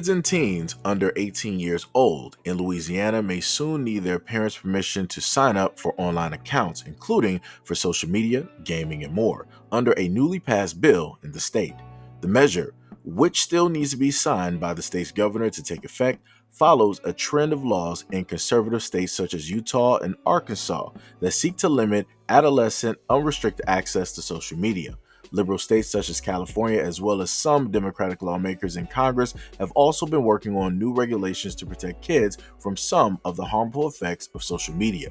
Kids and teens under 18 years old in Louisiana may soon need their parents' permission to sign up for online accounts, including for social media, gaming, and more, under a newly passed bill in the state. The measure, which still needs to be signed by the state's governor to take effect, follows a trend of laws in conservative states such as Utah and Arkansas that seek to limit adolescent unrestricted access to social media. Liberal states such as California, as well as some Democratic lawmakers in Congress, have also been working on new regulations to protect kids from some of the harmful effects of social media.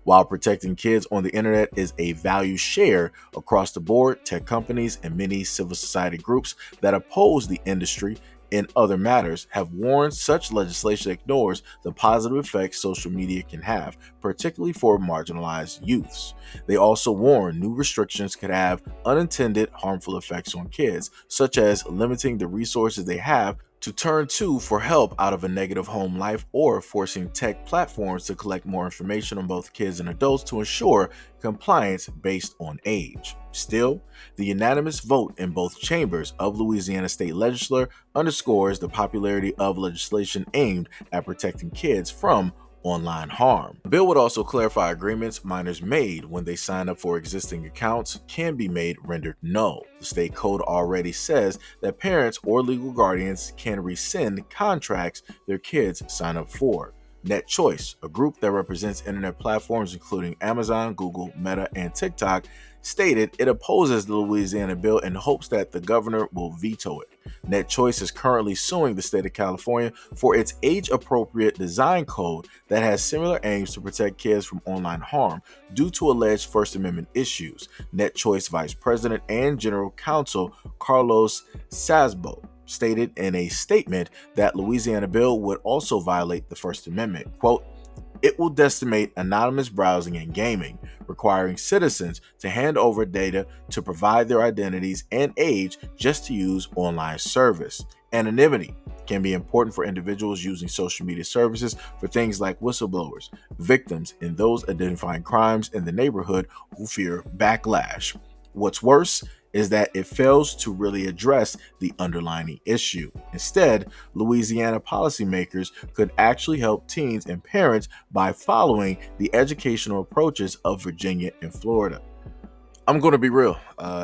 While protecting kids on the internet is a value share across the board, tech companies and many civil society groups that oppose the industry in other matters have warned such legislation ignores the positive effects social media can have, particularly for marginalized youths. They also warn new restrictions could have unintended harmful effects on kids, such as limiting the resources they have to turn to for help out of a negative home life or forcing tech platforms to collect more information on both kids and adults to ensure compliance based on age. Still, the unanimous vote in both chambers of Louisiana State Legislature underscores the popularity of legislation aimed at protecting kids from online harm. The bill would also clarify agreements minors made when they sign up for existing accounts can be made rendered null. The state code already says that parents or legal guardians can rescind contracts their kids sign up for. Net Choice, a group that represents internet platforms including Amazon, Google, Meta, and TikTok, stated it opposes the Louisiana bill and hopes that the governor will veto it. Net Choice is currently suing the state of California for its age-appropriate design code that has similar aims to protect kids from online harm due to alleged First Amendment issues. Net Choice Vice President and General Counsel Carlos Sazbo stated in a statement that Louisiana bill would also violate the First Amendment. Quote, "It will decimate anonymous browsing and gaming, requiring citizens to hand over data to provide their identities and age just to use online service. Anonymity can be important for individuals using social media services for things like whistleblowers, victims, and those identifying crimes in the neighborhood who fear backlash. What's worse is that it fails to really address the underlying issue. Instead, Louisiana policymakers could actually help teens and parents by following the educational approaches of Virginia and Florida." I'm going to be real.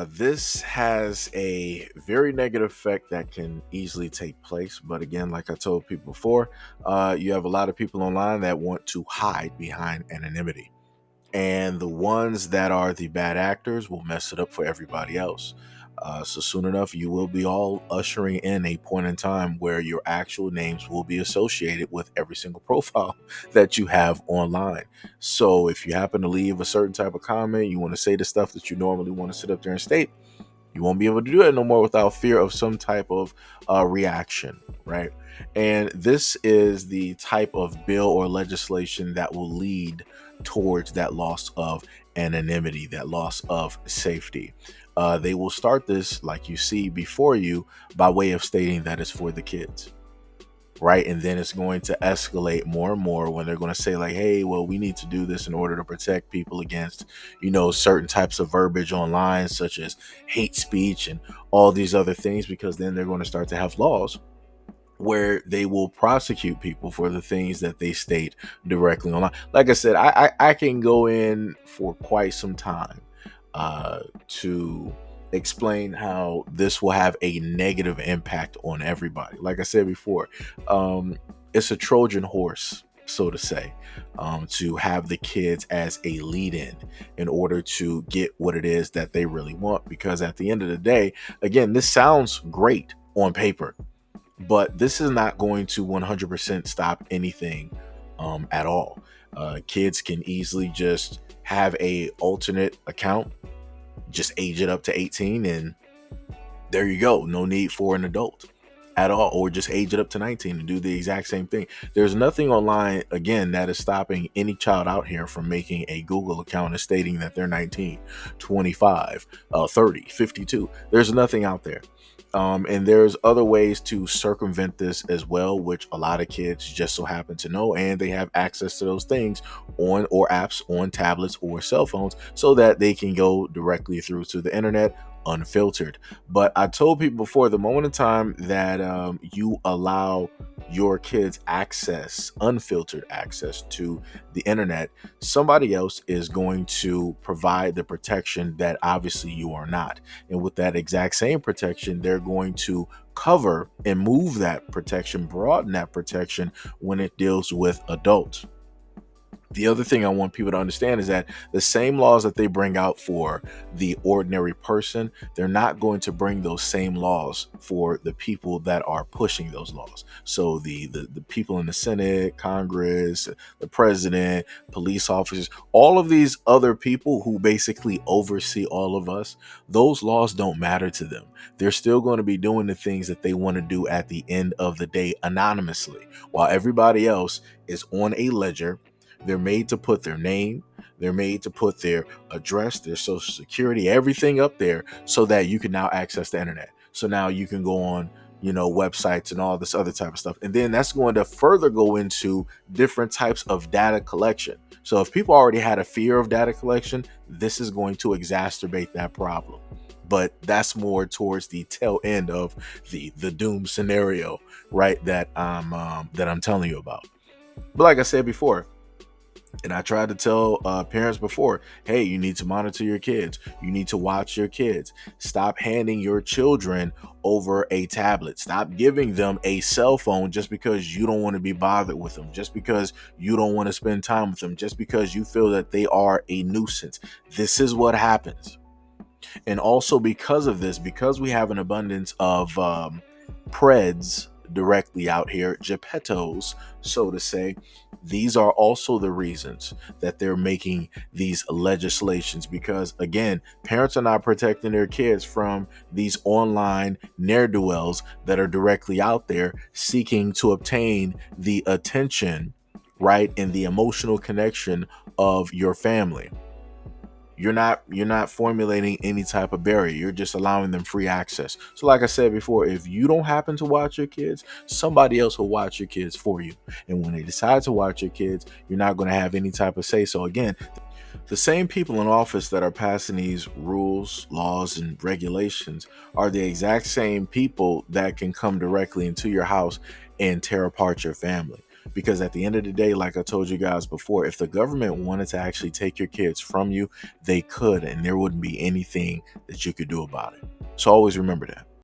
This has a very negative effect that can easily take place. But again, like I told people before, you have a lot of people online that want to hide behind anonymity. And the ones that are the bad actors will mess it up for everybody else. So soon enough, you will be all ushering in a point in time where your actual names will be associated with every single profile that you have online. So if you happen to leave a certain type of comment, you want to say the stuff that you normally want to sit up there and state, you won't be able to do that no more without fear of some type of reaction, right? And this is the type of bill or legislation that will lead towards that loss of anonymity, that loss of safety. They will start this, like you see before you, by way of stating that it's for the kids, right? And then it's going to escalate more and more when they're going to say like, hey, well, we need to do this in order to protect people against, certain types of verbiage online, such as hate speech and all these other things, because then they're going to start to have laws where they will prosecute people for the things that they state directly online. Like I said, I can go in for quite some time to explain how this will have a negative impact on everybody. Like I said before, it's a Trojan horse, so to say, to have the kids as a lead in order to get what it is that they really want. Because at the end of the day, again, this sounds great on paper, but this is not going to 100% stop anything at all. Kids can easily just have a alternate account, just age it up to 18, and there you go. No need for an adult at all, or just age it up to 19 and do the exact same thing. There's nothing online, again, that is stopping any child out here from making a Google account and stating that they're 19, 25, 30, 52. There's nothing out there. And there's other ways to circumvent this as well, which a lot of kids just so happen to know, and they have access to those things on or apps on tablets or cell phones so that they can go directly through to the internet unfiltered. But I told people before, the moment in time that you allow your kids access, unfiltered access to the internet, somebody else is going to provide the protection that obviously you are not. And with that exact same protection, they're going to cover and move that protection, broaden that protection when it deals with adults. The other thing I want people to understand is that the same laws that they bring out for the ordinary person, they're not going to bring those same laws for the people that are pushing those laws. So the people in the Senate, Congress, the president, police officers, all of these other people who basically oversee all of us, those laws don't matter to them. They're still going to be doing the things that they want to do at the end of the day anonymously, while everybody else is on a ledger. They're made to put their name, they're made to put their address, their social security, everything up there so that you can now access the internet. So now you can go on, websites and all this other type of stuff. And then that's going to further go into different types of data collection. So if people already had a fear of data collection, this is going to exacerbate that problem. But that's more towards the tail end of the doom scenario, right? That I'm telling you about. But like I said before, and I tried to tell parents before, hey, you need to monitor your kids. You need to watch your kids. Stop handing your children over a tablet. Stop giving them a cell phone just because you don't want to be bothered with them, just because you don't want to spend time with them, just because you feel that they are a nuisance. This is what happens. And also because of this, because we have an abundance of Preds directly out here, Geppettos, so to say, these are also the reasons that they're making these legislations, because again, parents are not protecting their kids from these online ne'er-do-wells that are directly out there seeking to obtain the attention, right, and the emotional connection of your family. You're not formulating any type of barrier. You're just allowing them free access. So like I said before, if you don't happen to watch your kids, somebody else will watch your kids for you. And when they decide to watch your kids, you're not going to have any type of say. So again, the same people in office that are passing these rules, laws, and regulations are the exact same people that can come directly into your house and tear apart your family. Because at the end of the day, like I told you guys before, if the government wanted to actually take your kids from you, they could, and there wouldn't be anything that you could do about it. So always remember that.